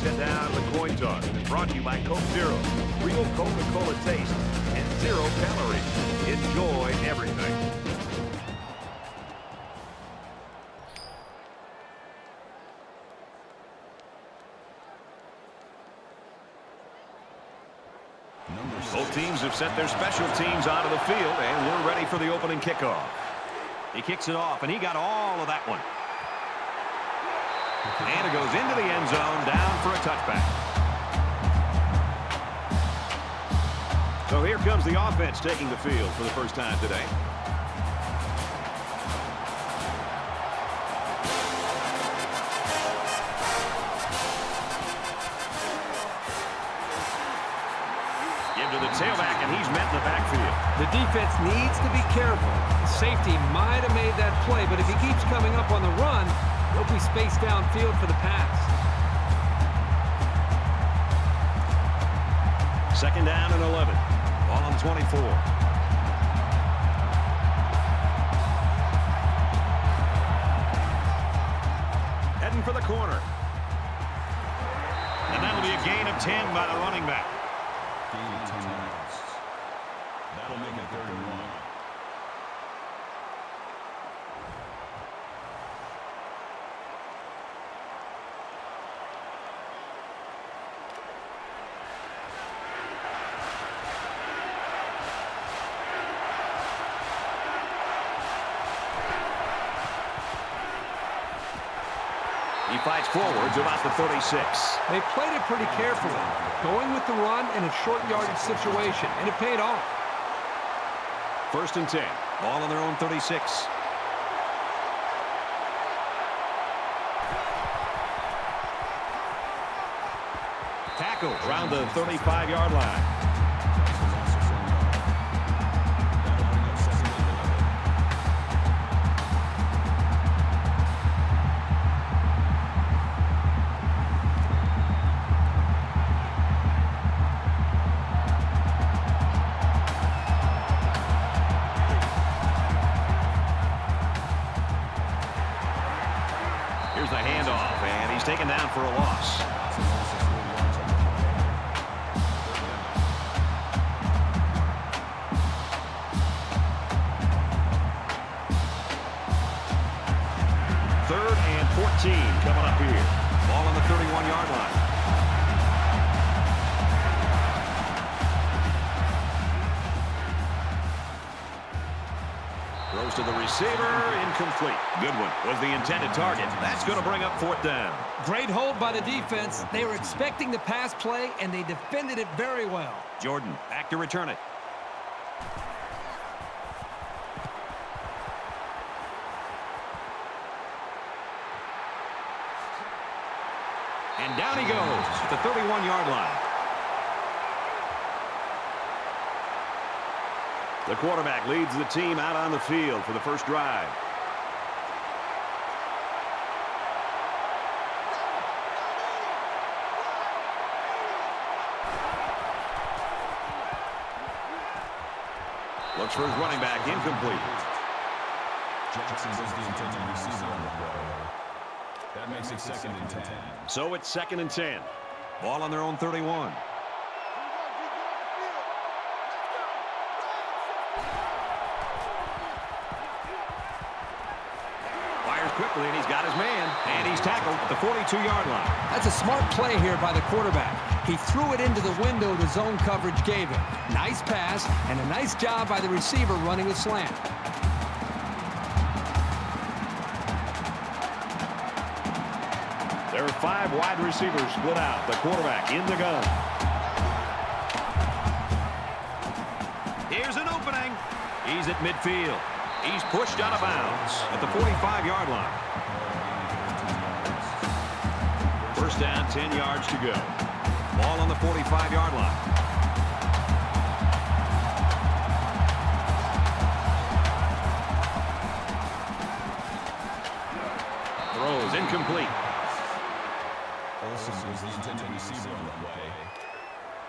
let's head down to the coin toss. Brought to you by Coke Zero. Real Coca-Cola taste and 0 calories. Enjoy everything. Both teams have sent their special teams onto the field, and we're ready for the opening kickoff. He kicks it off, and he got all of that one. And it goes into the end zone, down for a touchback. So here comes the offense taking the field for the first time today. To the tailback, and he's met in the backfield. The defense needs to be careful. The safety might have made that play, but if he keeps coming up on the run, he'll be spaced downfield for the pass. Second down and 11. Ball on 24. Heading for the corner. And that'll be a gain of 10 by the running back. That'll make it 31. He fights forward to about the 36. They played it pretty carefully, going with the run in a short yardage situation, and it paid off. First and 10. Ball on their own 36. Tackled around the 35-yard line. Here's the handoff, and he's taken down for a loss. Third and 14 coming up here. Ball on the 31-yard line. Throws to the receiver, incomplete. Goodwin was the intended target. That's going to bring up fourth down. Great hold by the defense. They were expecting the pass play, and they defended it very well. Jordan back to return it. And down he goes at the 31-yard line. The quarterback leads the team out on the field for the first drive. Looks for his running back, incomplete. Jackson was the intended receiver on the play. That makes it second and 10. So it's second and 10. Ball on their own 31. Fires quickly, and he's got his man. And he's tackled at the 42-yard line. That's a smart play here by the quarterback. He threw it into the window the zone coverage gave him. Nice pass, and a nice job by the receiver running the slant. There are 5 wide receivers split out. The quarterback in the gun. Here's an opening. He's at midfield. He's pushed out of bounds at the 45-yard line. First down, 10 yards to go. Ball on the 45-yard line. Throws incomplete. Olsen was the intended receiver on the play.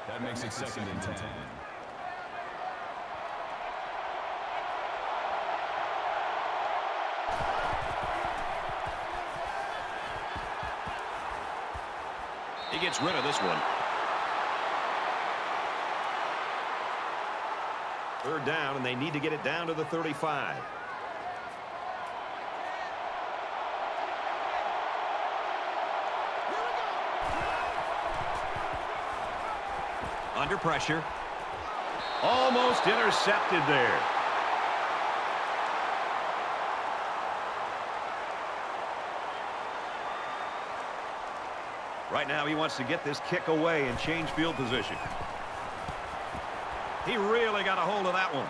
That makes it second and 10. He gets rid of this one. Third down, and they need to get it down to the 35. Under pressure. Almost intercepted there. Right now he wants to get this kick away and change field position. He really got a hold of that one.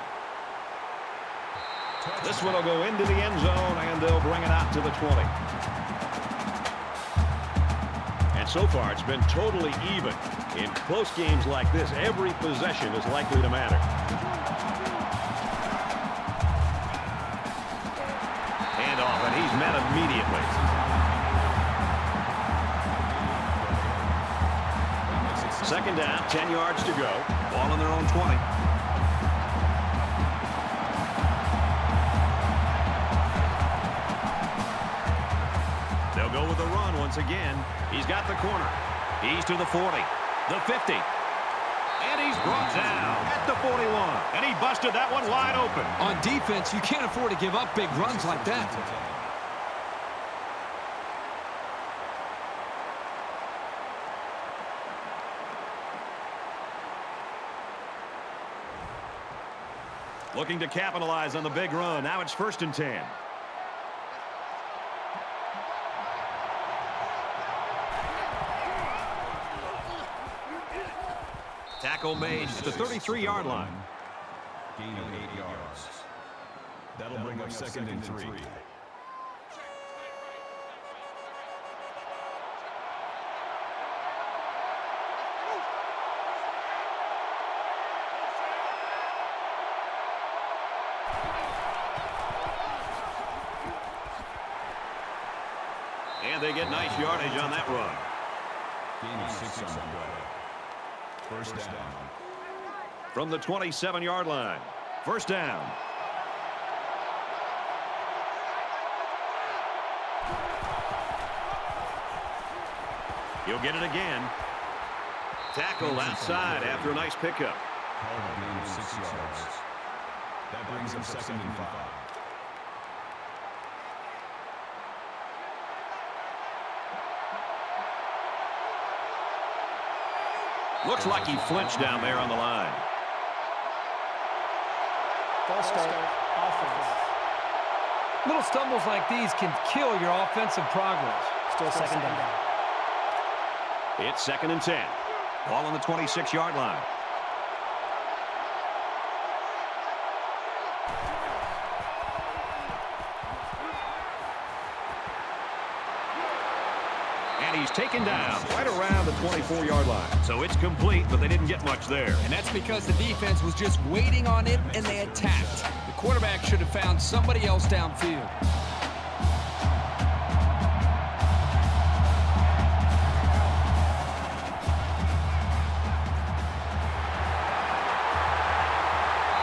This one will go into the end zone, and they'll bring it out to the 20. And so far, it's been totally even. In close games like this, every possession is likely to matter. Handoff, and he's met immediately. Second down, 10 yards to go. Ball on their own 20. They'll go with the run once again. He's got the corner. He's to the 40, the 50. And he's brought down at the 41. And he busted that one wide open. On defense, you can't afford to give up big runs like that. Looking to capitalize on the big run. Now it's 1st and 10. Tackle made at the 33-yard line. Gain of 8 yards. That'll bring up 2nd and 3. And they get nice yardage on that run. Gain of 6 on the play. First down. From the 27-yard line. First down. He'll get it again. Tackled outside after a nice pickup. Called a gain of 6 yards. That brings up 2nd and 5. Looks like he flinched down there on the line. False start, offense. Little stumbles like these can kill your offensive progress. Still second down. It's 2nd and 10. Ball on the 26-yard line. And he's taken down right around the 24-yard line. So it's complete, but they didn't get much there. And that's because the defense was just waiting on it, and they attacked. The quarterback should have found somebody else downfield.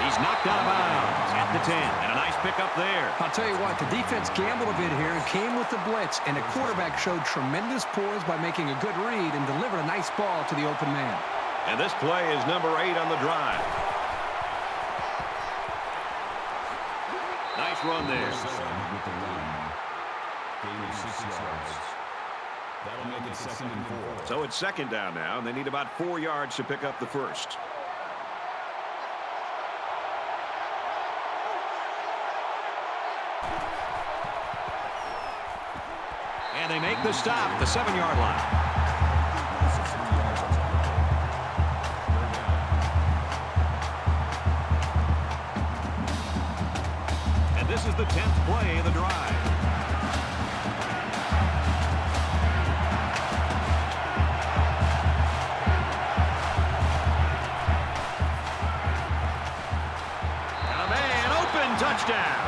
He's knocked out of bounds at the 10. And a nice pickup there. I'll tell you what, the defense gambled a bit here and came with the blitz, and the quarterback showed tremendous poise by making a good read and delivered a nice ball to the open man. And this play is number 8 on the drive. Nice run there. With the run. Gain of 6 yards. That'll make it 2nd and 4. So it's 2nd down now, and they need about 4 yards to pick up the first. And they make the stop at the 7-yard line. And this is the 10th play of the drive. And a man open, touchdown.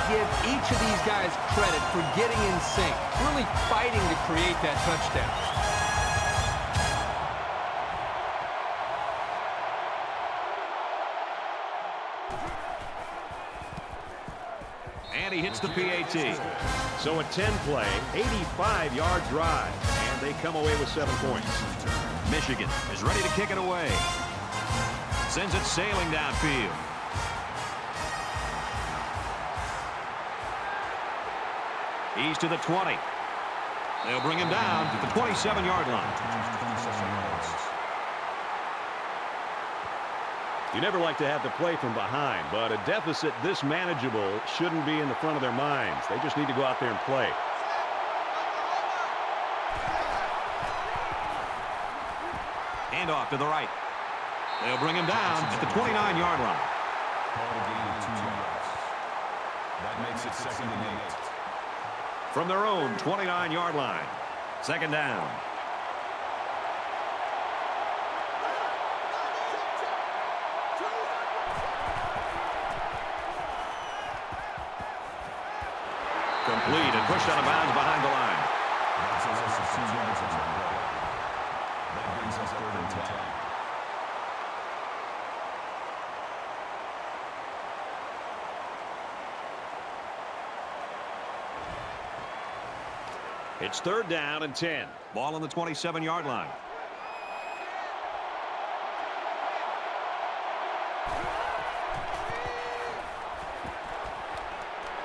Give each of these guys credit for getting in sync, really fighting to create that touchdown. And he hits the PAT. So a 10-play, 85-yard drive, and they come away with 7 points. Michigan is ready to kick it away. Sends it sailing downfield. He's to the 20. They'll bring him down to the 27-yard line. You never like to have to play from behind, but a deficit this manageable shouldn't be in the front of their minds. They just need to go out there and play. Hand off to the right. They'll bring him down at the 29-yard line. Call a gain of 2 yards. That makes it 2nd and 8. From their own 29-yard line. 2nd down. Complete and pushed out of bounds behind the line. That says us 2 yards on the play. That brings us 3rd and 10. It's 3rd down and 10. Ball on the 27-yard line.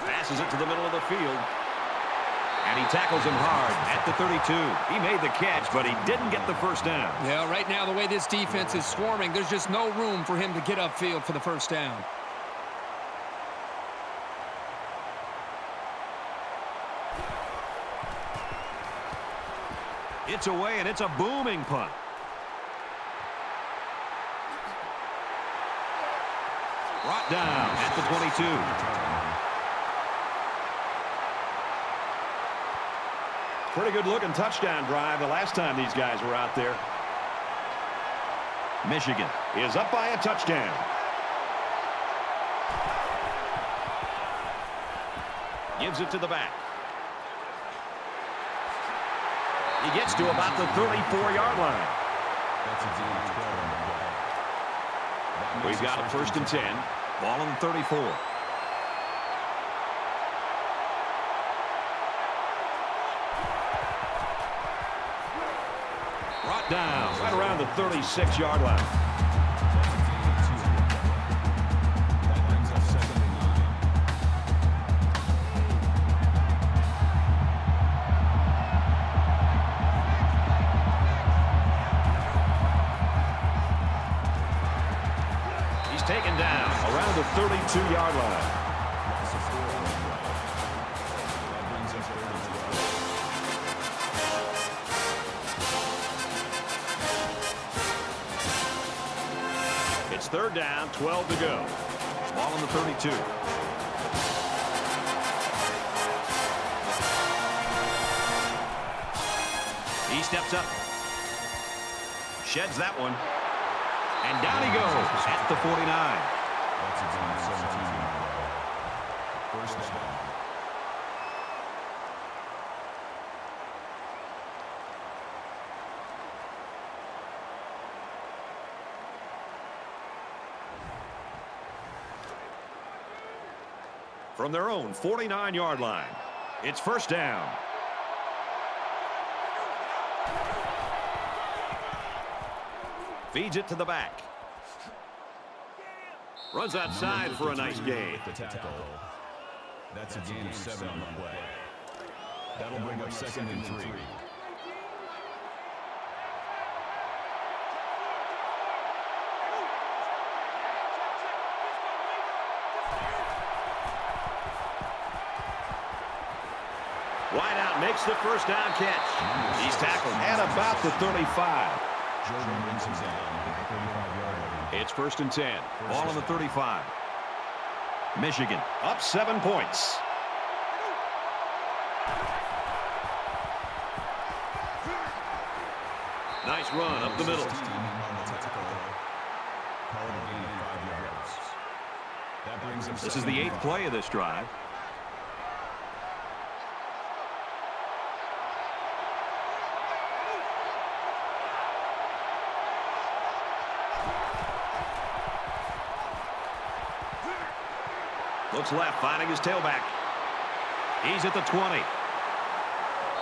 Passes it to the middle of the field. And he tackles him hard at the 32. He made the catch, but he didn't get the first down. Yeah, right now, the way this defense is swarming, there's just no room for him to get upfield for the first down. It's away, and it's a booming punt. Brought down at the 22. Pretty good-looking touchdown drive the last time these guys were out there. Michigan Is up by a touchdown. gives it to the back. He gets to about the 34-yard line. That's a gain of 12 on the play. That makes We've got it a 1st and 10. Ball on the 34. Brought down Right around the 36-yard line. That's a gain of 2 on the play. That brings us 2nd and 9. He's taken down Around the 32-yard line. Loss of 4 on the play. That brings us 3rd and 12. It's 3rd down, 12 to go. Ball on the 32. He steps up. Sheds that one. And down he goes at the 49. That's a gain of 17 on the play. 1st down. From their own 49-yard line, it's 1st down. Feeds it to the back. Runs outside for a nice gain. The tackle. That's a gain of 7 on the play. That'll bring up 2nd and 3. Wide out makes the 1st down catch. He's tackled At about the 35. Jordan brings him down at the 35-yard line. It's 1st and 10. Ball on the 35. Michigan Up 7 points. nice run up the middle. Call it a gain of 5 yards. That brings him This is the 8th play of this drive. Looks left, finding his tailback. He's at the 20.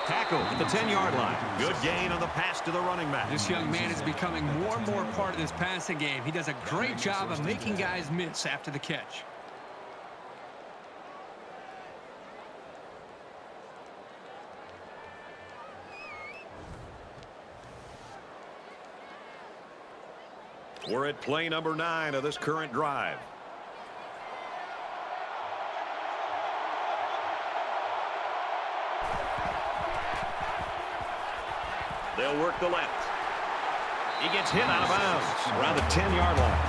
Tackle at the 10-yard line. Good gain on the pass to the running back. This young man is becoming more and more part of this passing game. He does a great job of making guys miss after the catch. We're at play number 9 of this current drive. They'll work the left. He gets hit out of bounds around the 10-yard line.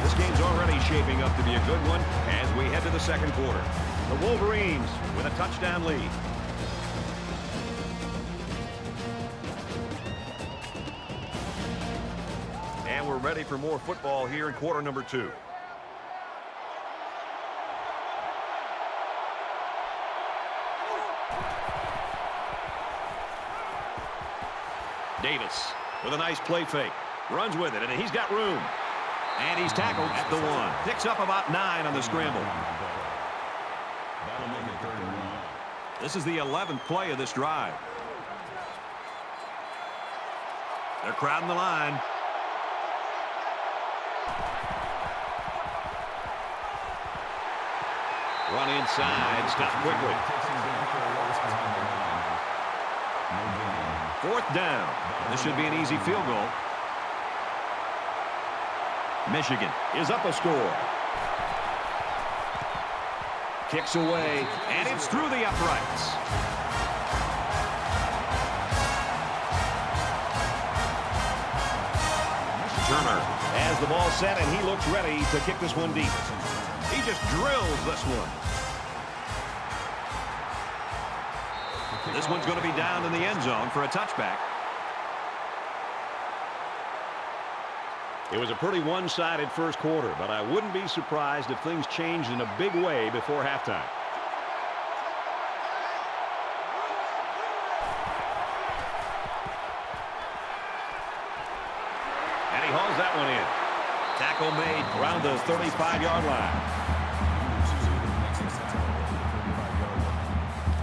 This game's already shaping up to be a good one as we head to the second quarter. The Wolverines with a touchdown lead. And we're ready for more football here in quarter number 2. Davis with a nice play fake. Runs with it, and he's got room. And he's tackled at the 1. Picks up about 9 on the scramble. That'll make it 3rd and 1. This is the 11th play of this drive. They're crowding the line. Run inside, stop quickly. 4th down. This should be an easy field goal. Michigan is up a score. Kicks away, and it's through the uprights. Turner has the ball set, and he looks ready to kick this one deep. He just drills this one. This one's going to be down in the end zone for a touchback. It was a pretty one-sided first quarter, but I wouldn't be surprised if things changed in a big way before halftime. And he hauls that one in. Tackle made around the 35-yard line.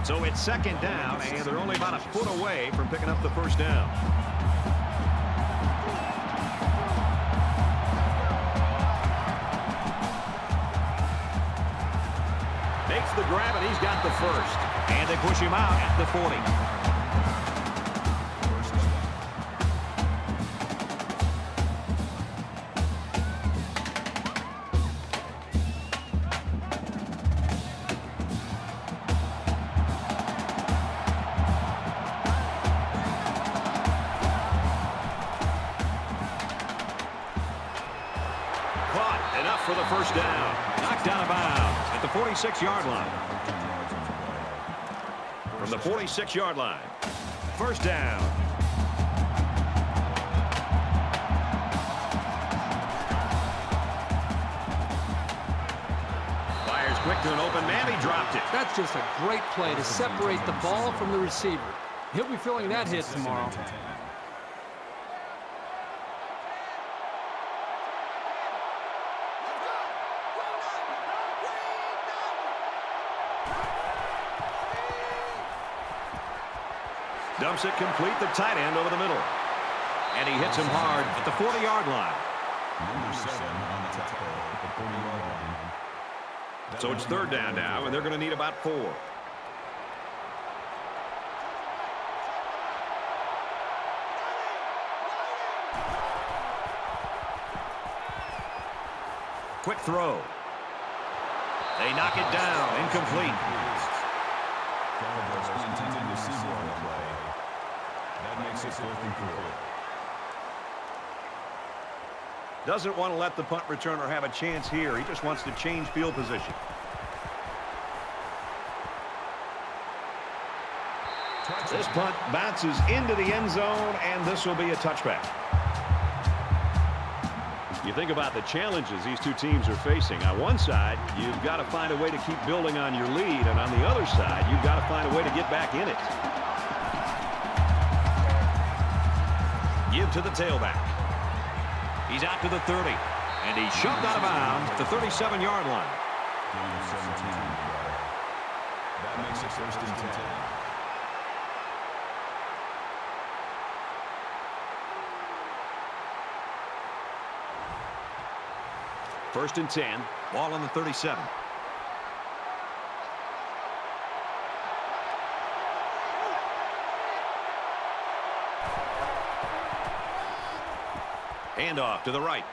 So it's 2nd down, and they're only about a foot away from picking up the first down. Makes the grab, and he's got the first. And they push him out at the 40. Enough for the first down. Knocked out of bounds at the 46-yard line. From the 46-yard line. First down. Fires quick to an open man. He dropped it. That's just a great play to separate the ball from the receiver. He'll be feeling that hit tomorrow. Dumps it complete, the tight end over the middle. And he hits him hard at the 40-yard line. Number 7 on the tackle at the 40-yard line. So it's 3rd down now, and they're going to need about 4. Quick throw. They knock it down, incomplete. Intended receiver on the play. That makes it 4th and 4. Doesn't want to let the punt returner have a chance here. He just wants to change field position. This punt bounces into the end zone, and this will be a touchback. You think about the challenges these two teams are facing. On one side, you've got to find a way to keep building on your lead, and on the other side, you've got to find a way to get back in it. Give to the tailback. He's out to the 30, and he's shoved out of bounds at the 37-yard line. Gain of 17 on the play. That makes it 1st and 10. First and 10. Ball on the 37. Handoff to the right.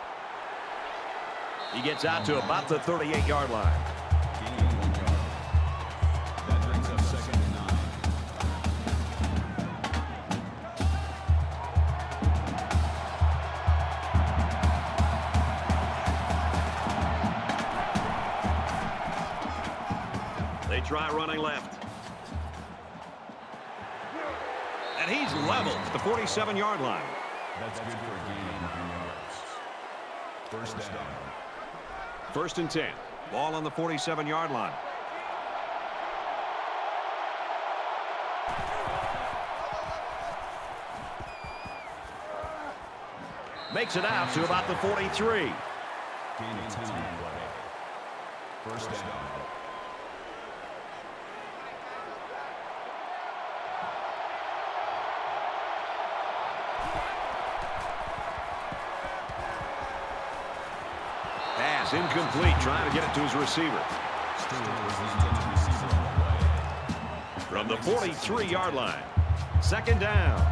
He gets out to about the 38-yard line. Gain 1 yard. That brings up 2nd and 9. They try running left. And he's leveled at the 47-yard line. That's good for a gain of 1 yards. 1st down. First and 10. Ball on the 47-yard line. Makes it out to about the 43. Gain of 10 on the play. 1st down. Pass incomplete, trying to get it to his receiver. From the 43-yard line. 2nd down.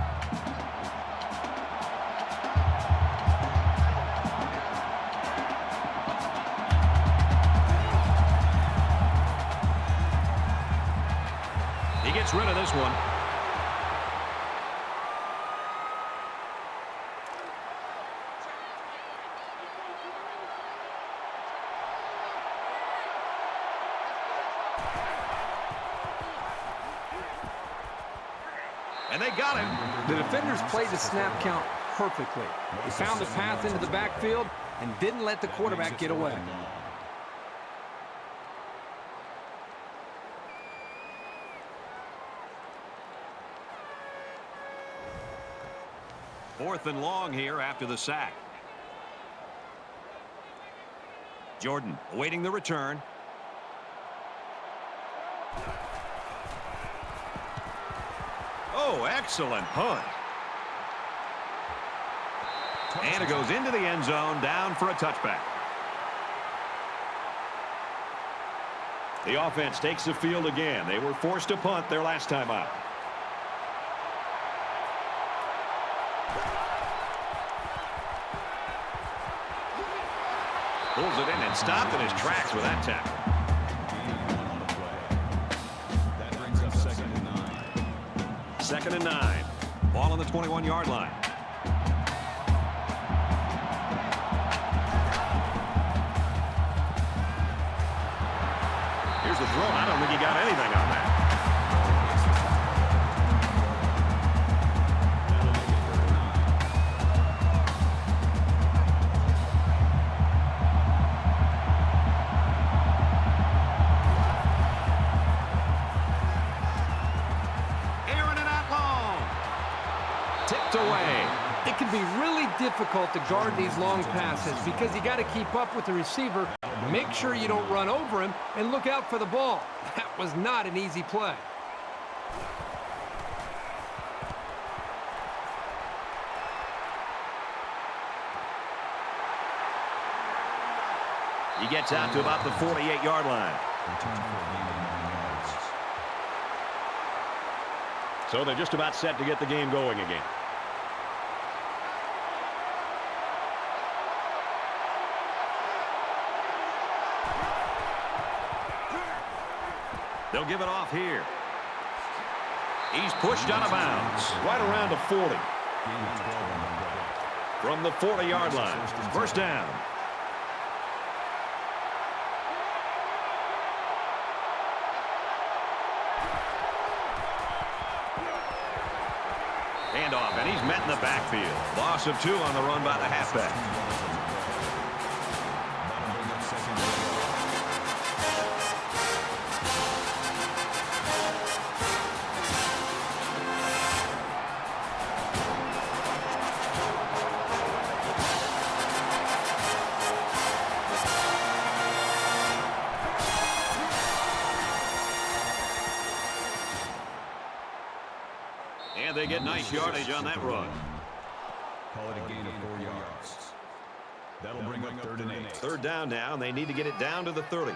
He gets rid of this one. And they got him. The defenders played the snap count perfectly. They found the path into the backfield and didn't let the quarterback get away. Fourth and long here after the sack. Jordan awaiting the return. Oh, excellent punt. And it goes into the end zone, down for a touchback. The offense takes the field again. They were forced to punt their last time out. Pulls it in and stopped in his tracks with that tackle. That brings up 2nd and 9. 2nd and 9. Ball on the 21-yard line. Here's the throw. I don't think he got anything on that. Away. It can be really difficult to guard these long passes because you got to keep up with the receiver, make sure you don't run over him, and look out for the ball. That was not an easy play. He gets out to about the 48-yard line. So they're just about set to get the game going again. They'll give it off here. He's pushed out of bounds. Right around the 40. From the 40-yard line. 1st down. Handoff, and he's met in the backfield. Loss of 2 on the run by the halfback. And they get nice yardage on that run. Call it a gain of 4 yards. That'll bring up 3rd and 8. Third down now, and they need to get it down to the 30.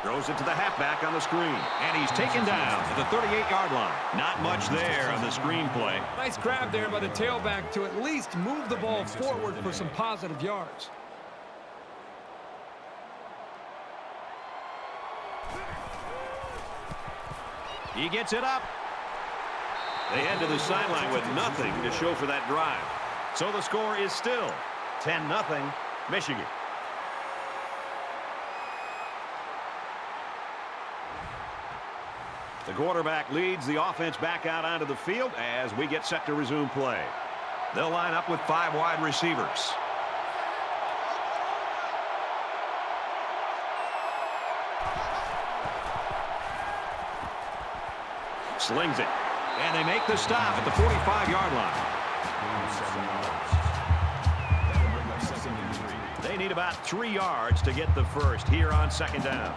Throws it to the halfback on the screen. And he's taken down to the 38-yard line. Not much there on the screen play. Nice grab there by the tailback to at least move the ball forward for some positive yards. He gets it up. They head to the sideline with nothing to show for that drive. So the score is still 10-0 Michigan. The quarterback leads the offense back out onto the field as we get set to resume play. They'll line up with 5 wide receivers. Slings it. And they make the stop at the 45-yard line. They need about 3 yards to get the first here on 2nd down.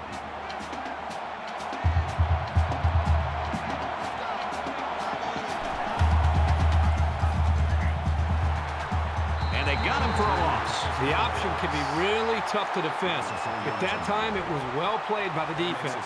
And they got him for a loss. The option can be really tough to defend. At that time, it was well played by the defense.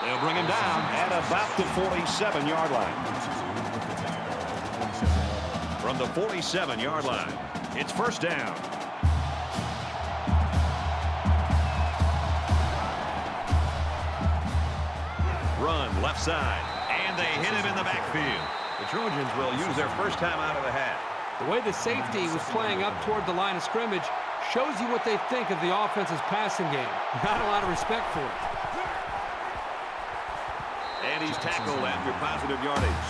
They'll bring him down at about the 47-yard line. From the 47-yard line, it's 1st down. Run left side, and they hit him in the backfield. The Trojans will use their first time out of the half. The way the safety was playing up toward the line of scrimmage shows you what they think of the offense's passing game. Not a lot of respect for it. And he's tackled after positive yardage.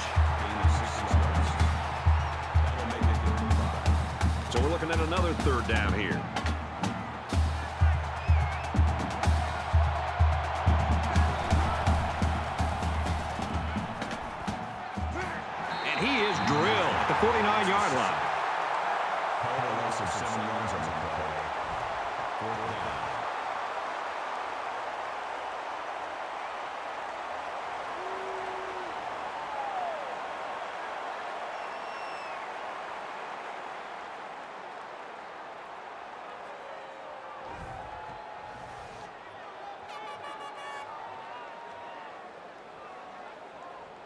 So we're looking at another 3rd down here. And he is drilled at the 49-yard line. Call a loss of 7 yards on the play. 4th down.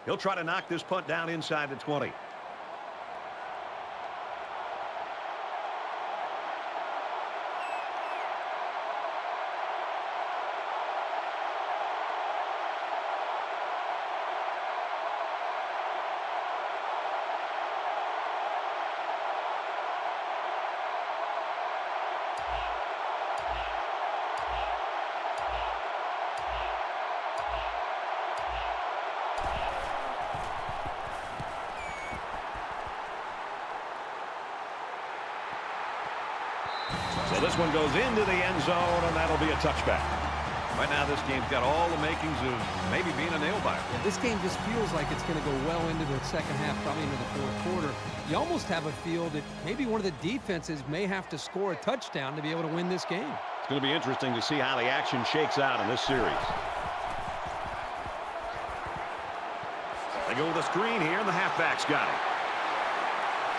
He'll try to knock this punt down inside the 20. So this one goes into the end zone, and that'll be a touchback. Right now, this game's got all the makings of maybe being a nail-biter. Yeah, this game just feels like it's going to go well into the second half, probably into the 4th quarter. You almost have a feel that maybe one of the defenses may have to score a touchdown to be able to win this game. It's going to be interesting to see how the action shakes out in this series. They go with a screen here, and the halfback's got it.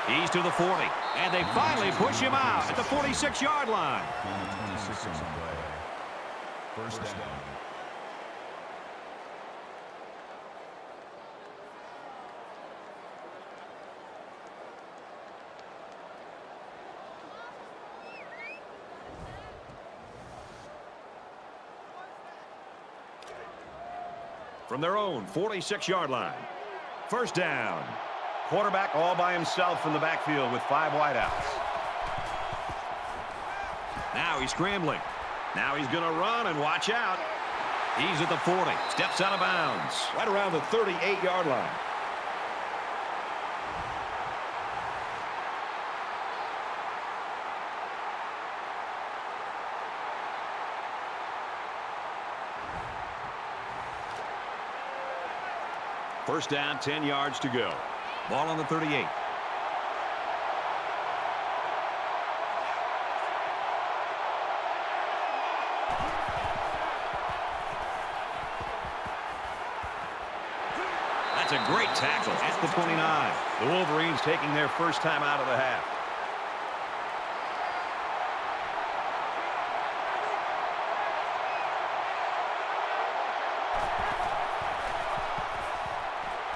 He's to the 40, and they finally push him out at the 46-yard line. 26 on the play. 1st down. From their own 46-yard line. 1st down. Quarterback all by himself in the backfield with 5 wideouts. Now he's scrambling. Now he's going to run, and watch out. He's at the 40. Steps out of bounds. Right around the 38-yard line. First down, 10 yards to go. Ball on the 38. That's a great tackle at the 29. The Wolverines taking their first time out of the half.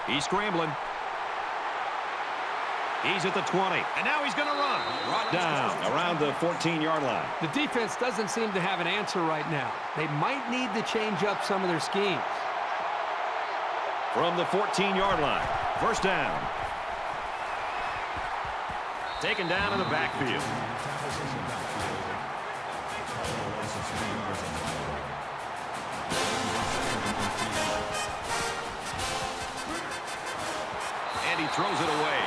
He's scrambling. He's at the 20. And now he's going to run. Brought down Around the 14-yard line. The defense doesn't seem to have an answer right now. They might need to change up some of their schemes. From the 14-yard line. First down. taken down in the backfield. And he throws it away.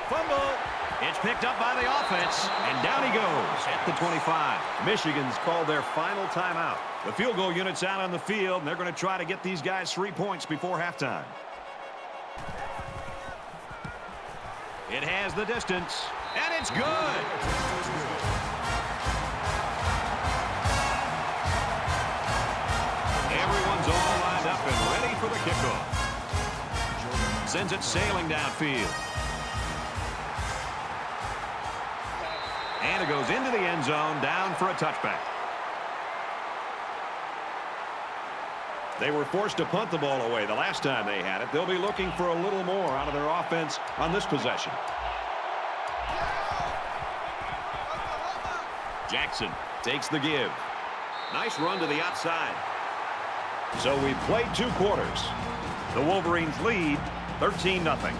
Fumble. It's picked up by the offense, and down he goes at the 25. Michigan's called their final timeout. The field goal unit's out on the field, and they're going to try to get these guys 3 points before halftime. It has the distance, and it's good. Everyone's all lined up and ready for the kickoff. Sends it sailing downfield. And it goes into the end zone, down for a touchback. They were forced to punt the ball away the last time they had it. They'll be looking for a little more out of their offense on this possession. Jackson takes the give. Nice run to the outside. So we played 2 quarters. The Wolverines lead 13-0.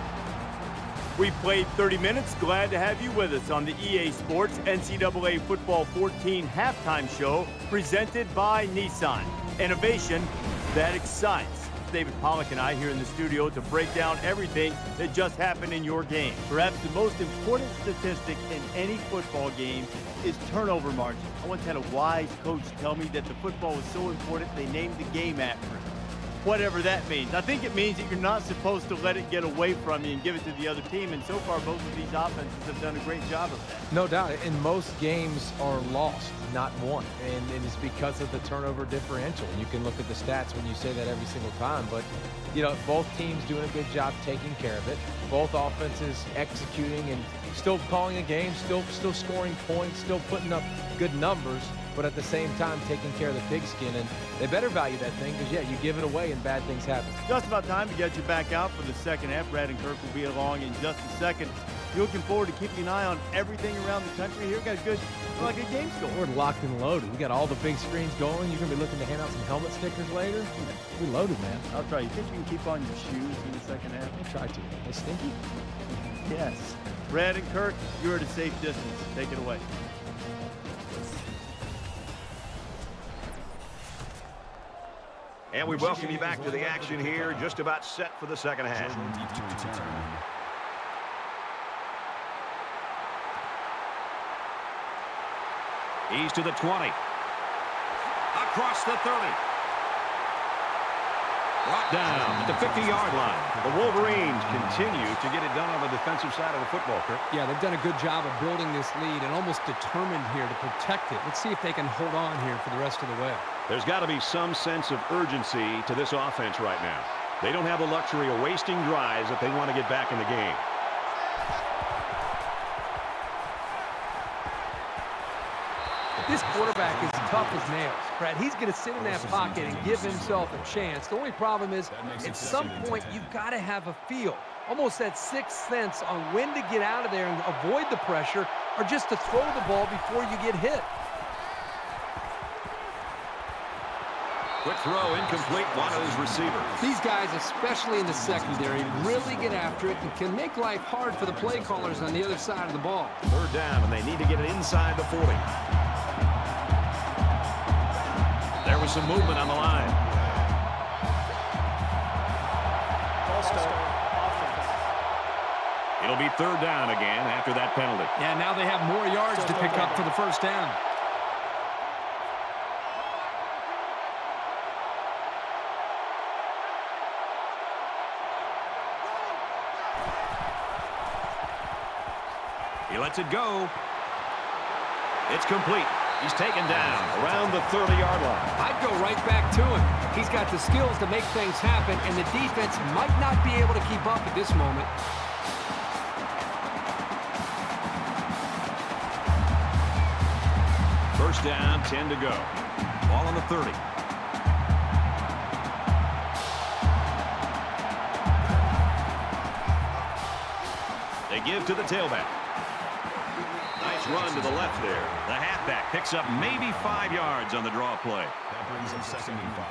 We've played 30 minutes. Glad to have you with us on the EA Sports NCAA Football 14 halftime show presented by Nissan. Innovation that excites. David Pollack and I here in the studio to break down everything that just happened in your game. Perhaps the most important statistic in any football game is turnover margin. I once had a wise coach tell me that the football was so important they named the game after it. Whatever that means. I think it means that you're not supposed to let it get away from you and give it to the other team, and so far both of these offenses have done a great job of that. No doubt, and most games are lost, not won, and it's because of the turnover differential. And you can look at the stats when you say that every single time, but you know, both teams doing a good job taking care of it, both offenses executing and still calling a game, still scoring points, still putting up good numbers, but at the same time taking care of the pigskin. And they better value that thing because, yeah, you give it away and bad things happen. Just about time to get you back out for the second half. Brad and Kirk will be along in just a second. You're looking forward to keeping an eye on everything around the country here. Got a good games going. We're locked and loaded. We got all the big screens going. You're going to be looking to hand out some helmet stickers later. We loaded, man. I'll try. You think you can keep on your shoes in the second half? I'll try to. They stinky? Yes. Brad and Kirk, you're at a safe distance. Take it away. And we welcome you back to the action here, just about set for the second half. He's to the 20. Across the 30. Brought down at the 50-yard line. The Wolverines continue to get it done on the defensive side of the football, Kirk. Yeah, they've done a good job of building this lead and almost determined here to protect it. Let's see if they can hold on here for the rest of the way. There's got to be some sense of urgency to this offense right now. They don't have the luxury of wasting drives if they want to get back in the game. This quarterback is tough as nails, Brad. He's going to sit in that pocket and give himself a chance. The only problem is, at some point, you've got to have a feel, almost that sixth sense on when to get out of there and avoid the pressure, or just to throw the ball before you get hit. Quick throw, incomplete, one of his receivers. These guys, especially in the secondary, really get after it and can make life hard for the play callers on the other side of the ball. Third down, and they need to get it inside the 40. There was some movement on the line. False start. Offense. It'll be third down again after that penalty. Yeah, now they have more yards to pick up for the first down. He lets it go. It's complete. He's taken down around the 30-yard line. I'd go right back to him. He's got the skills to make things happen, and the defense might not be able to keep up at this moment. First down, 10 to go. Ball on the 30. They give to the tailback. Nice run to the left there. The halfback picks up maybe 5 yards on the draw play. That brings him 2nd and 5.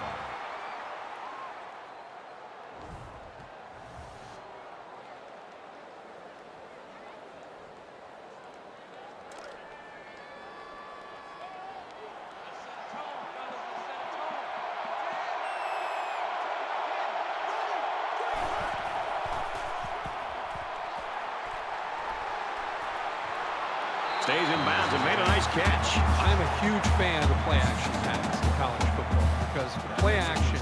Stays in bounds and made a nice catch. I'm a huge fan of the play-action pass in college football because with play-action,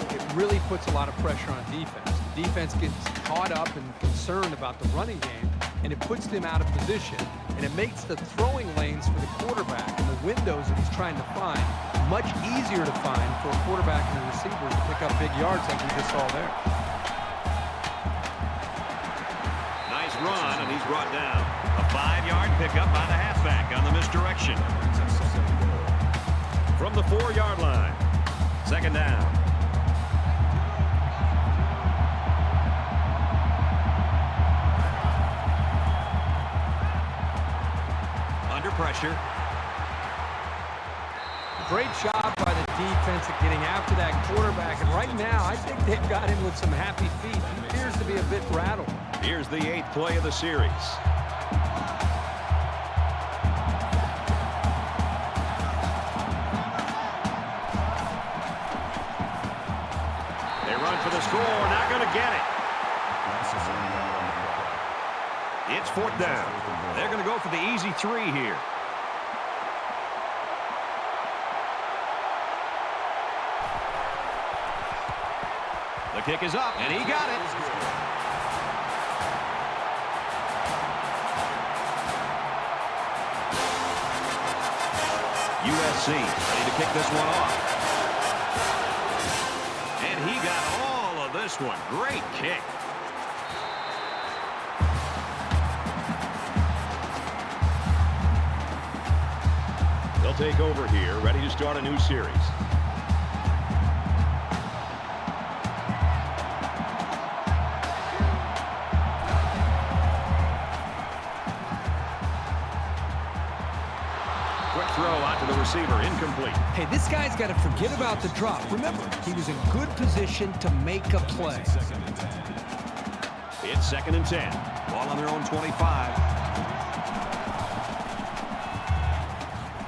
it really puts a lot of pressure on defense. The defense gets caught up and concerned about the running game, and it puts them out of position, and it makes the throwing lanes for the quarterback and the windows that he's trying to find much easier to find for a quarterback and the receivers to pick up big yards like we just saw there. Nice run, and he's brought down. A 5-yard pickup by the halfback on the misdirection. From the 4-yard line. Second down. Under pressure. Great job by the defense at getting after that quarterback. And right now, I think they've got him with some happy feet. He appears to be a bit rattled. Here's the 8th play of the series. They run for the score. Not going to get it. It's 4th down. They're going to go for the easy 3 here. The kick is up, and he got it. USC ready to kick this one off. And he got all of this one. Great kick. They'll take over here, ready to start a new series. Throw out to the receiver, incomplete. Hey, this guy's got to forget about the drop. Remember, he was in good position to make a play. It's 2nd and 10. Ball on their own 25.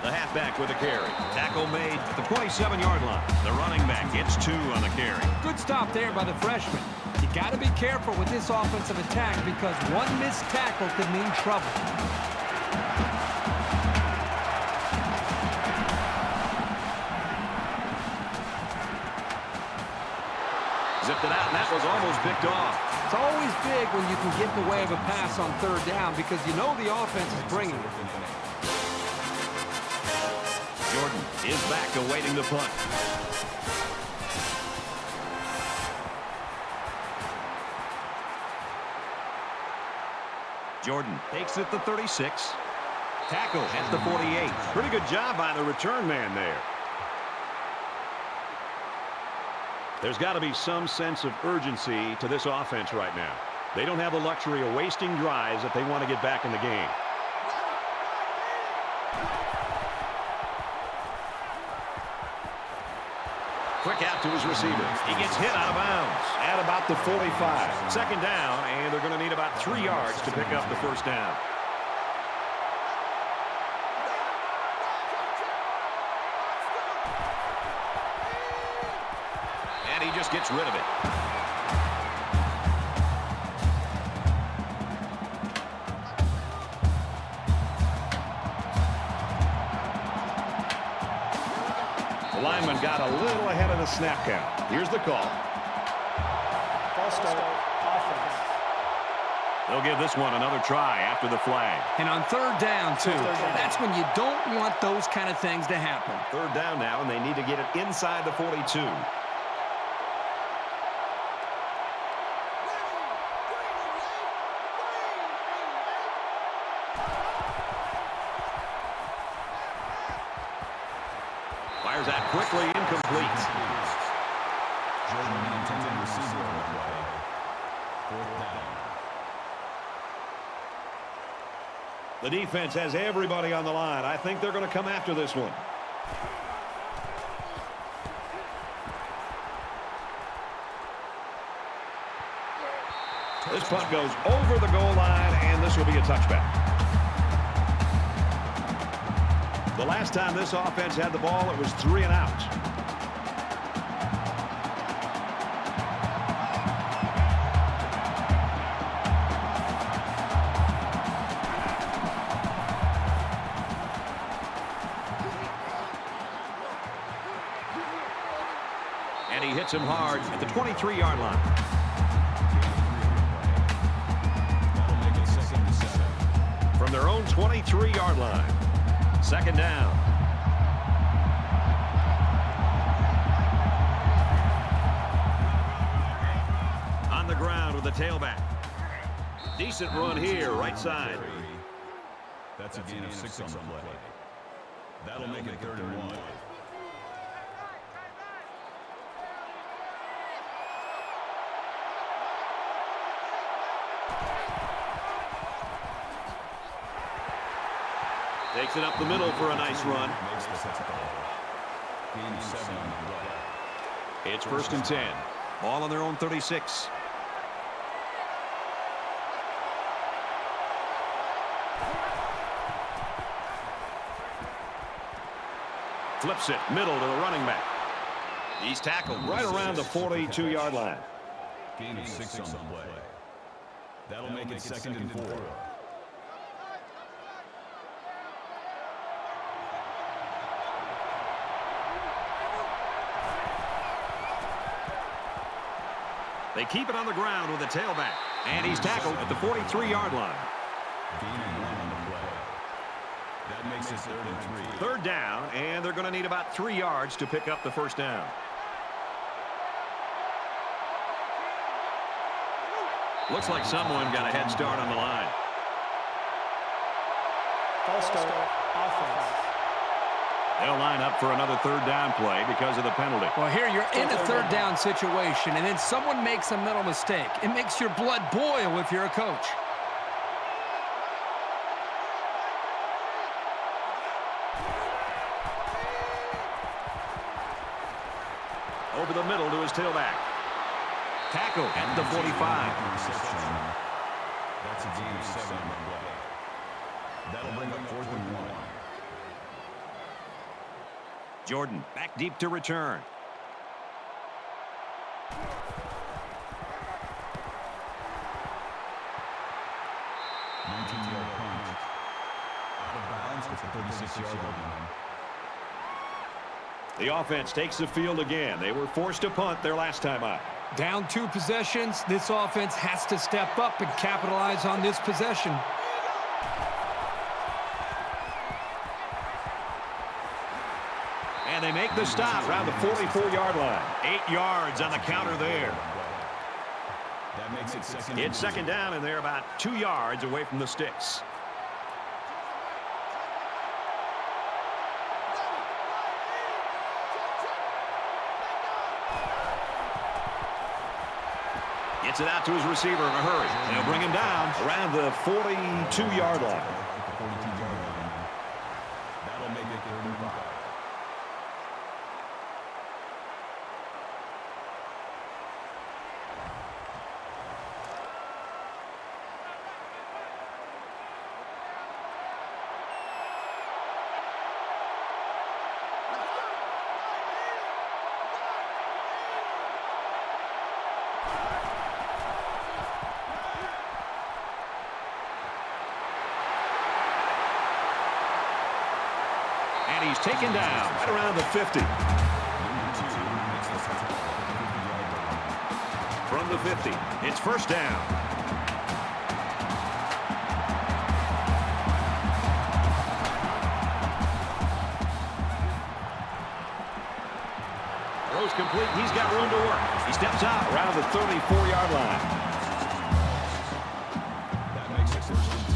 The halfback with a carry. Tackle made at the 27-yard line. The running back gets 2 on the carry. Good stop there by the freshman. You got to be careful with this offensive attack because one missed tackle could mean trouble. Zipped it out, and that was almost picked off. It's always big when you can get in the way of a pass on 3rd down because you know the offense is bringing it. Jordan is back awaiting the punt. Jordan takes it to 36. Tackle at the 48. Pretty good job by the return man there. There's got to be some sense of urgency to this offense right now. They don't have the luxury of wasting drives if they want to get back in the game. Quick out to his receiver. He gets hit out of bounds at about the 45. Second down, and they're going to need about 3 yards to pick up the first down. And he just gets rid of it. The lineman got a little ahead of the snap count. Here's the call. False start, offense. They'll give this one another try after the flag. And on third down, too. That's when you don't want those kind of things to happen. Third down now, and they need to get it inside the 42. Fires that quickly, incomplete. Jadyn, the intended receiver on the play. Fourth down. The defense has everybody on the line. I think they're going to come after this one. This punt goes over the goal line, and this will be a touchback. The last time this offense had the ball, it was 3 and out. And he hits him hard at the 23-yard line. That'll make it 2nd and 7. From their own 23-yard line. Second down. On the ground with the tailback. Decent run here, right side. That's a gain of 6 on the play. That'll make it 3rd and 1. Takes it up the middle for a nice run. Makes the tackle. Gain of 7 on the play. It's 1st and 10. Ball on their own 36. Flips it, middle to the running back. He's tackled right around the 42-yard line. Gain of 6 on the play. That'll make it 2nd and 4. They keep it on the ground with the tailback. And he's tackled at the 43-yard line. Gain of 1 on the play. That makes it 3rd and 3. Third down, and they're going to need about 3 yards to pick up the first down. Looks like someone got a head start on the line. False start, offense. They'll line up for another third down play because of the penalty. Well, here you're in a third down situation, and then someone makes a mental mistake. It makes your blood boil if you're a coach. Over the middle to his tailback. Tackle at the 45. That's a gain of 7 on the play. That'll bring up 4th and 1. Jordan back deep to return. Out of bounds with the 36-yard line. The offense takes the field again. They were forced to punt their last time out. Down 2 possessions, this offense has to step up and capitalize on this possession. And they make the stop around the 44-yard line. 8 yards on the counter there. That makes it 2nd. It's second down, and they're about 2 yards away from the sticks. Gets it out to his receiver in a hurry. They'll bring him down around the 42-yard line. That'll make it 3rd and 5. Taken down right around the 50. From the 50, it's first down. Throws complete. He's got room to work. He steps out around the 34-yard line. That makes it first and 10.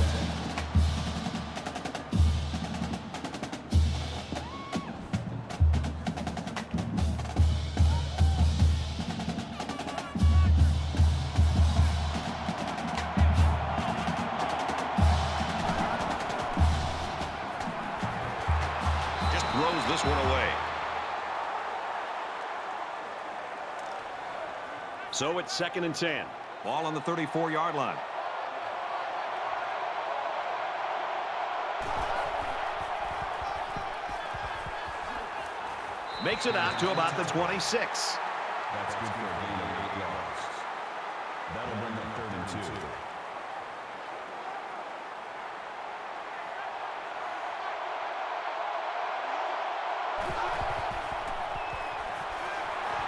Just throws this one away. So it's second and 10. Ball on the 34-yard line. Makes it out to about the 26. That's good for a gain of 8 yards. That'll bring up 3rd and 2.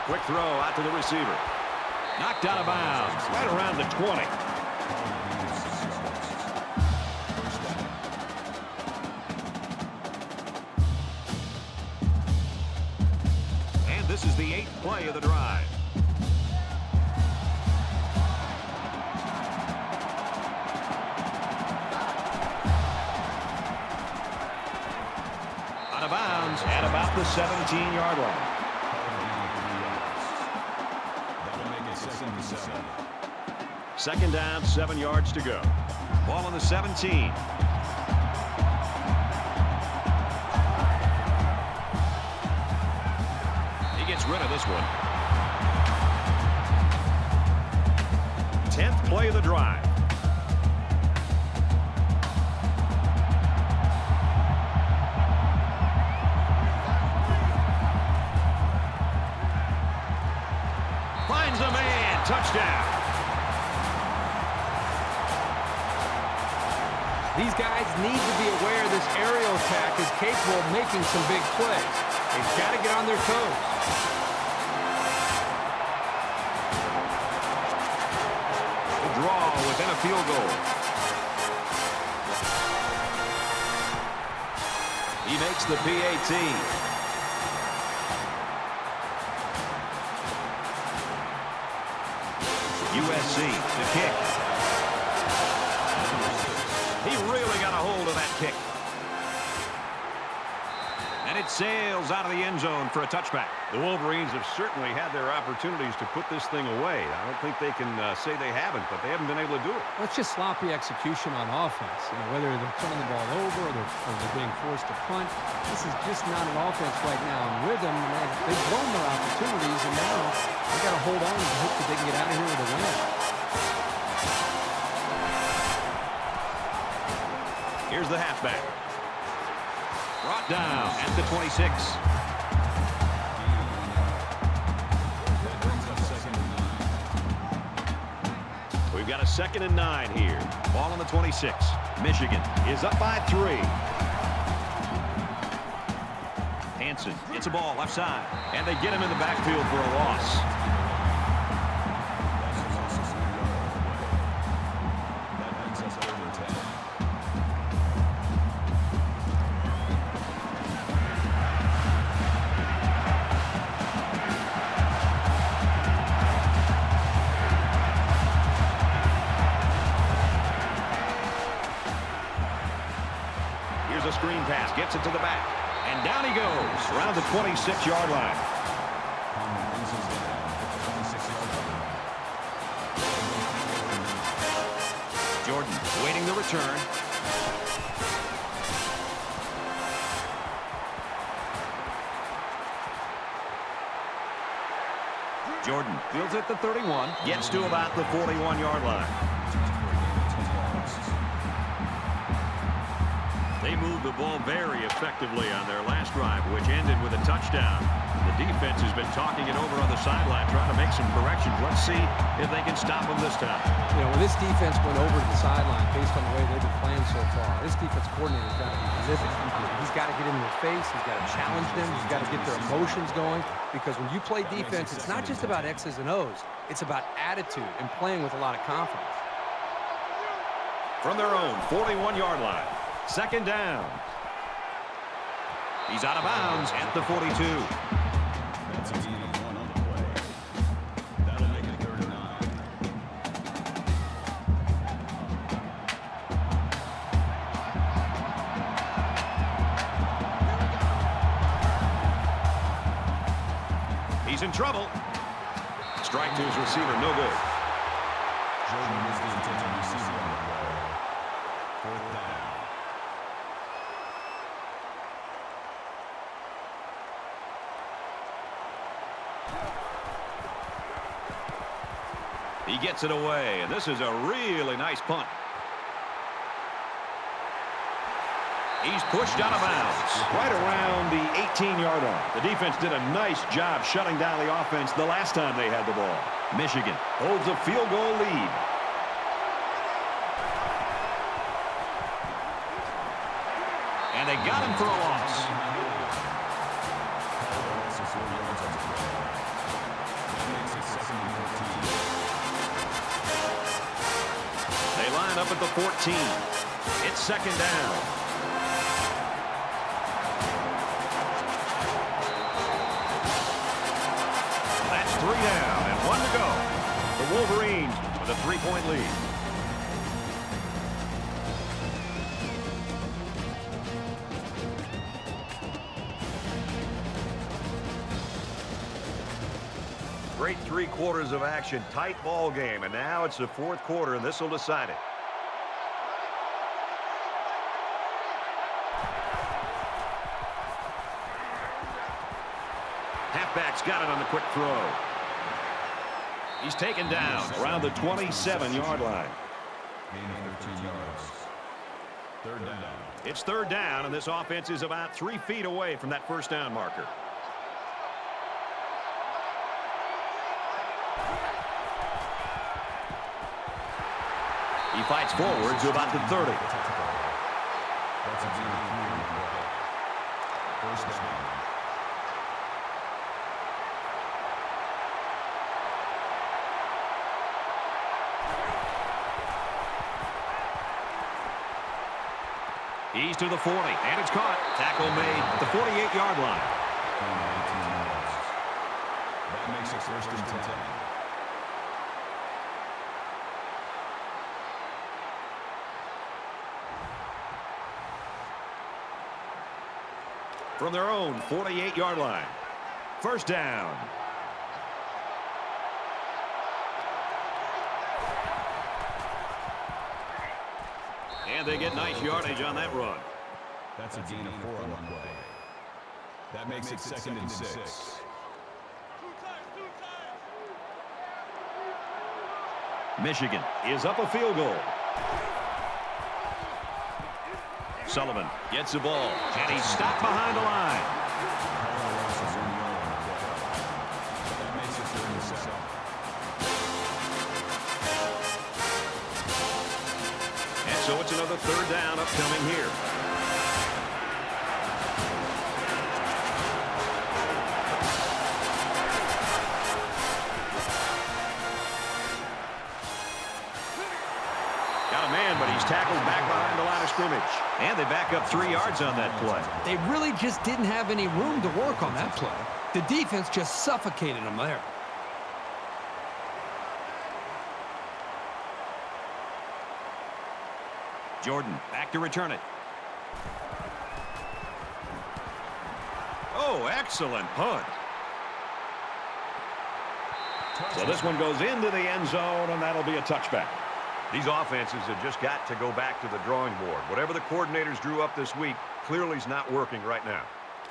Quick throw out to the receiver. Knocked out of bounds right around the 20. And this is the 8th play of the drive. Out of bounds at about the 17-yard line. Second down, 7 yards to go. Ball on the 17. He gets rid of this one. 10th play of the drive. Finds a man. Touchdown. These guys need to be aware this aerial attack is capable of making some big plays. They've got to get on their toes. The draw within a field goal. He makes the PAT. USC to kick. He really got a hold of that kick. And it sails out of the end zone for a touchback. The Wolverines have certainly had their opportunities to put this thing away. I don't think they can say they haven't, but they haven't been able to do it. Well, it's just sloppy execution on offense. You know, whether they're turning the ball over or they're being forced to punt. This is just not an offense right now in rhythm. And they've blown their opportunities, and now they've got to hold on and hope that they can get out of here with a win. Here's the halfback. Brought down at the 26. We've got a 2nd and 9 here. Ball on the 26. Michigan is up by 3. Hansen gets a ball left side. And they get him in the backfield for a loss. Screen pass, gets it to the back, and down he goes around the 26-yard line. Jordan waiting the return. Jordan fields at the 31, gets to about the 41-yard line. They moved the ball very effectively on their last drive, which ended with a touchdown. The defense has been talking it over on the sideline, trying to make some corrections. Let's see if they can stop them this time. You know, when this defense went over to the sideline based on the way they've been playing so far, this defense coordinator's got to be livid. He's got to get in their face. He's got to challenge them. He's got to get their emotions going. Because when you play defense, it's not just about X's and O's. It's about attitude and playing with a lot of confidence. From their own 41-yard line, second down. He's out of bounds at the 42. That's a gain of 1 on the play. That'll make it 3rd and 9. He's in trouble. Strike to his receiver, no good. Jadyn is the intended receiver on the play. 4th down. He gets it away, and this is a really nice punt. He's pushed out of bounds. Right around the 18-yard line. The defense did a nice job shutting down the offense the last time they had the ball. Michigan Holds a field goal lead. and they got him for a loss. That's a 4 yards on the play. That makes it 2nd and 14. They line up at the 14. It's second down. That's 3 down and 1 to go. The Wolverines with a 3-point lead. Great 3 quarters of action, tight ball game, and now it's the 4th quarter, and this will decide it. Halfback's got it on the quick throw. He's taken down around the 27-yard line. Gain of 13 yards. 3rd down. It's 3rd down, and this offense is about 3 feet away from that first down marker. He fights forward to about the 30. That's a gain of 3 on the play. 1st down. He's to the 40, and it's caught. Tackle made at the 48-yard line. That makes it 1st and 10. From their own 48-yard line. First down. And they get nice yardage on that run. That's a gain of 4 on the play. That makes it 2nd and 6. Michigan is up a field goal. Sullivan gets the ball, and he's stopped behind the line. That makes it 3rd and 7. And so it's another 3rd down upcoming here. Got a man, but he's tackled back behind the line of scrimmage. And they back up 3 yards on that play. They really just didn't have any room to work on that play. The defense just suffocated them there. Jordan back to return it. Oh, excellent punt. So this one goes into the end zone, and that'll be a touchback. These offenses have just got to go back to the drawing board. Whatever the coordinators drew up this week clearly is not working right now.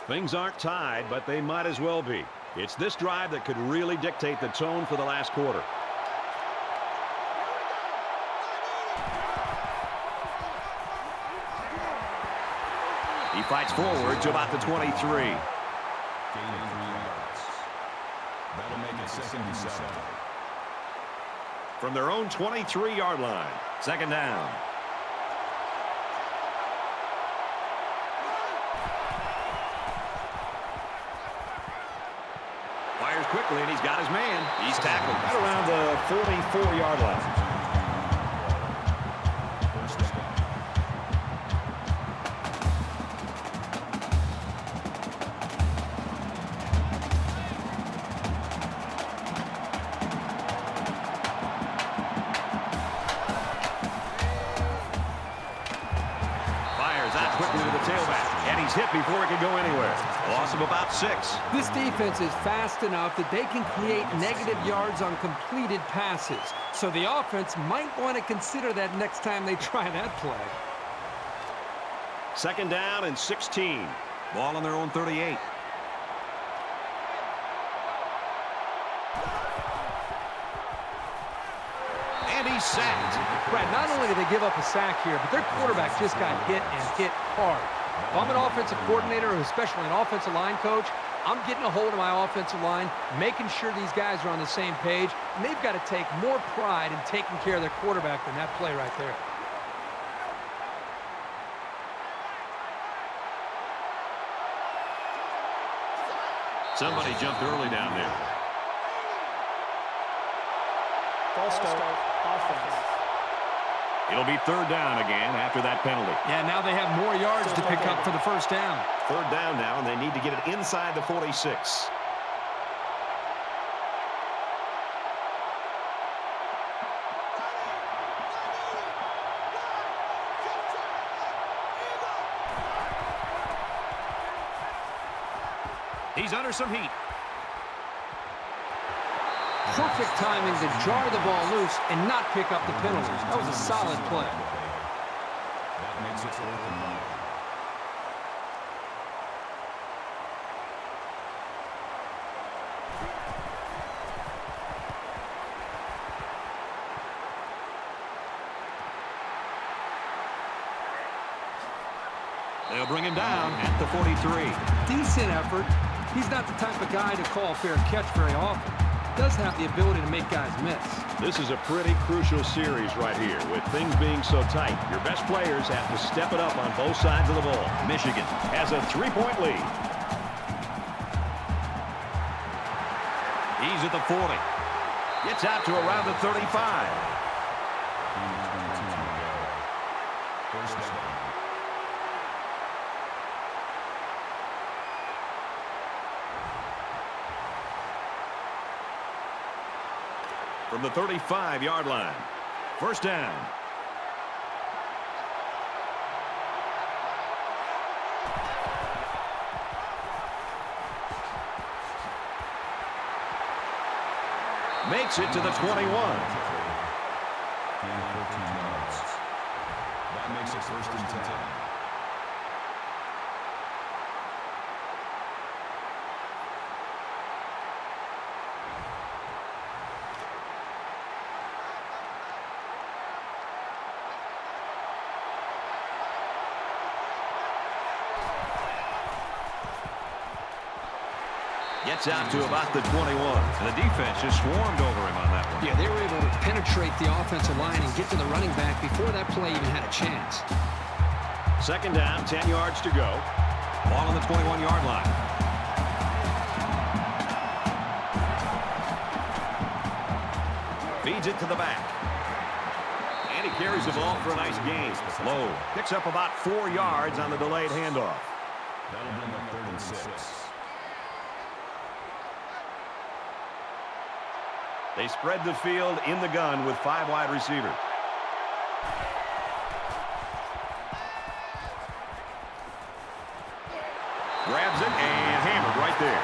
Things aren't tied, but they might as well be. It's this drive that could really dictate the tone for the last quarter. He fights forward to about the 23. Gain of 3 yards. make it 2nd and 7. From their own 23-yard line. 2nd down. Fires quickly, and he's got his man. He's tackled right around the 44-yard line. Hit before it can go anywhere. Loss of about 6. This defense is fast enough that they can create negative yards on completed passes. So the offense might want to consider that next time they try that play. 2nd down and 16. Ball on their own 38. And he's sacked. Brad, not only did they give up a sack here, but their quarterback just got hit and hit hard. If I'm an offensive coordinator, or especially an offensive line coach, I'm getting a hold of my offensive line, making sure these guys are on the same page, and they've got to take more pride in taking care of their quarterback than that play right there. Somebody jumped early down there. False start, offense. It'll be 3rd down again after that penalty. Yeah, now they have more yards to pick up for the 1st down. 3rd down now, and they need to get it inside the 46. He's under some heat. Perfect timing to jar the ball loose and not pick up the penalty. That was a solid play. That makes it 4th and 9. They'll bring him down at the 43. Decent effort. He's not the type of guy to call fair catch very often. Does have the ability to make guys miss. This is a pretty crucial series right here. With things being so tight, your best players have to step it up on both sides of the ball. Michigan has a 3-point lead. He's at the 40. Gets out to around the 35. 1st down. From the 35-yard line. 1st down. Makes it to the 21. Gain 14 yards. That makes it 1st and 10. Gets out to about the 21. And the defense just swarmed over him on that one. Yeah, they were able to penetrate the offensive line and get to the running back before that play even had a chance. 2nd down, 10 yards to go. Ball on the 21-yard line. Feeds it to the back. And he carries the ball for a nice gain. Low. Picks up about 4 yards on the delayed handoff. That'll bring up 3rd and 6. They spread the field in the gun with 5 wide receivers. Grabs it and hammered right there.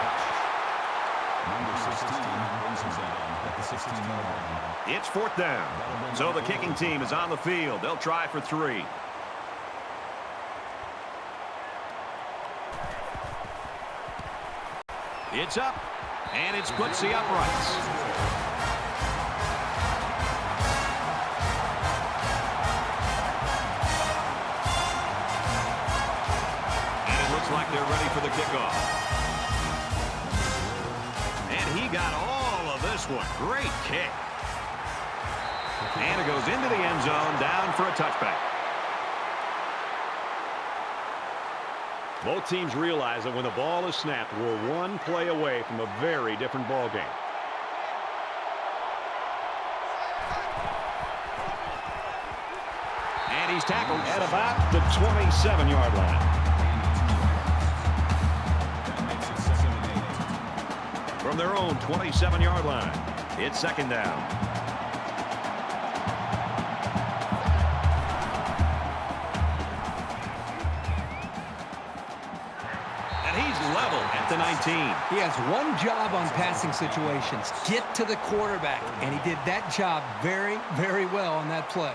Number 16 brings him down at the 16-yard line. It's 4th down. So the kicking team is on the field. They'll try for 3. It's up, and it splits the uprights. Like they're ready for the kickoff. And he got all of this one. Great kick. And it goes into the end zone, down for a touchback. Both teams realize that when the ball is snapped, we're one play away from a very different ball game. And he's tackled at about the 27-yard line. From their own 27-yard line, it's second down. Level at the 19. He has one job on passing situations. Get to the quarterback. And he did that job very, very well on that play.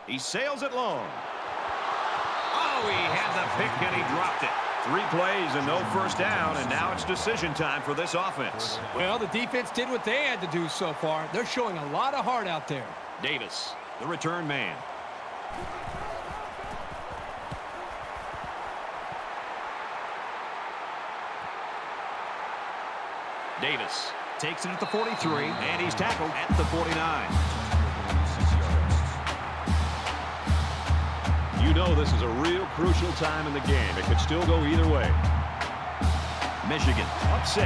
He sails it long. Oh, he had the pick and he dropped it. 3 plays and no first down, and now it's decision time for this offense. Well, the defense did what they had to do so far. They're showing a lot of heart out there. Davis, the return man. Davis takes it at the 43, and he's tackled at the 49. You know this is a real crucial time in the game. It could still go either way. Michigan up 6.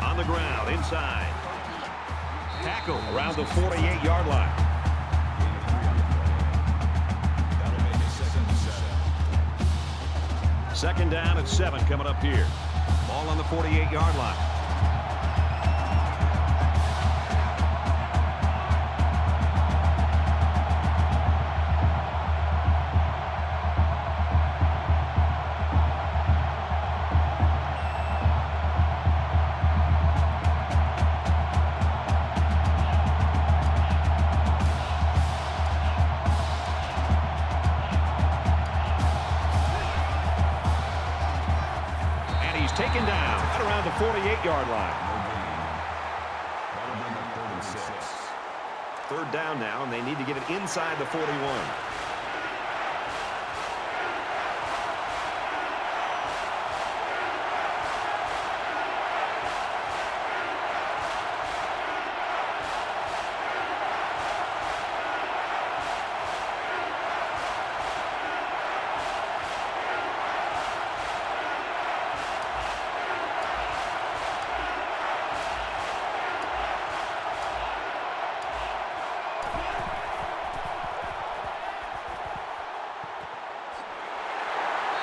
On the ground, inside. Tackle around the 48-yard line. Second down at 7 coming up here. Ball on the 48-yard line. Taken down at around the 48-yard line. Third down now, and they need to get it inside the 41.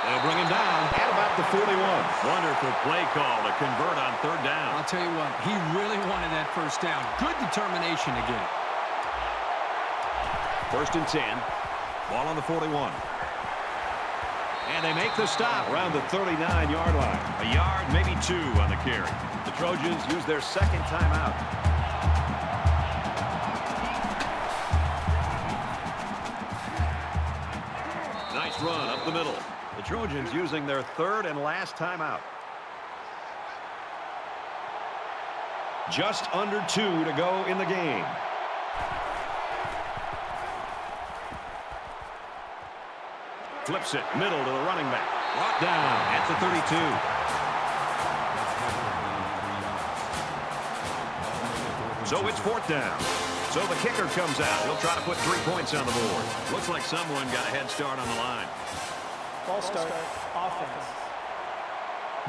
They'll bring him down at about the 41. Wonderful play call to convert on third down. I'll tell you what, he really wanted that first down. Good determination again. First and 10. Ball on the 41. And they make the stop around the 39-yard line. A yard, maybe 2 on the carry. The Trojans use their second timeout. Nice run up the middle. The Trojans using their third and last timeout. Just under 2 to go in the game. Flips it middle to the running back. Brought down at the 32. So it's fourth down. So the kicker comes out. He'll try to put 3 points on the board. Looks like someone got a head start on the line. False start, offense.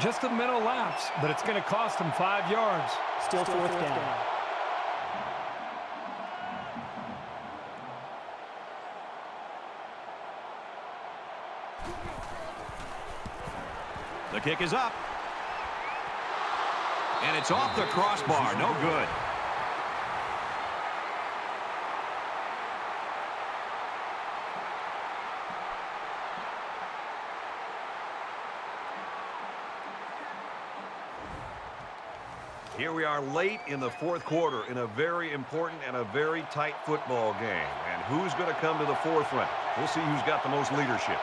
Just a mental lapse, but it's going to cost them 5 yards. Still fourth down. The kick is up. And it's off the crossbar. No good. Here we are late in the fourth quarter in a very important and a very tight football game. And who's going to come to the forefront? We'll see who's got the most leadership.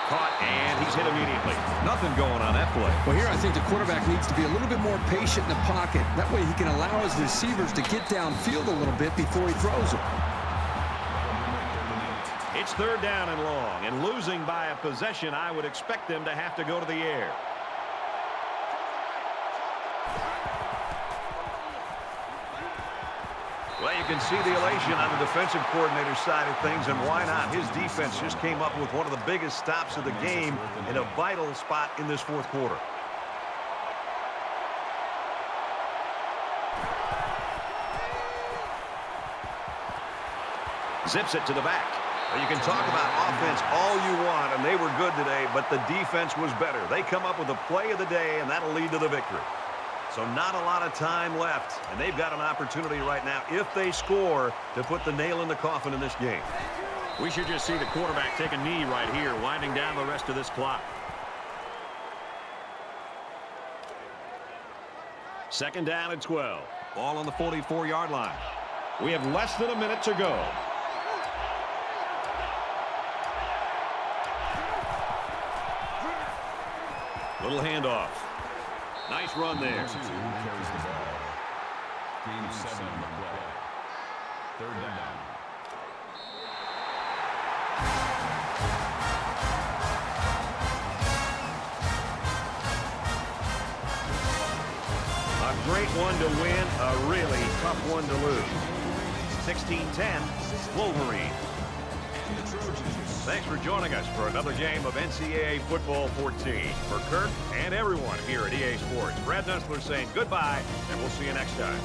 Caught, and he's hit immediately. Nothing going on that play. Well, here I think the quarterback needs to be a little bit more patient in the pocket. That way he can allow his receivers to get downfield a little bit before he throws them. It's 3rd down and long, and losing by a possession, I would expect them to have to go to the air. Well, you can see the elation on the defensive coordinator's side of things, and why not? His defense just came up with one of the biggest stops of the game in a vital spot in this 4th quarter. Zips it to the back. Well, you can talk about offense all you want, and they were good today, but the defense was better. They come up with the play of the day, and that'll lead to the victory. So not a lot of time left, and they've got an opportunity right now, if they score, to put the nail in the coffin in this game. We should just see the quarterback take a knee right here, winding down the rest of this clock. 2nd down and 12. Ball on the 44-yard line. We have less than a minute to go. Little handoff. Nice run there. Carries the ball. Gain of 7 on the play. 3rd down. A great one to win, a really tough one to lose. 16-10, Wolverines. Thanks for joining us for another game of NCAA Football 14. For Kirk and everyone here at EA Sports, Brad Nussler saying goodbye, and we'll see you next time.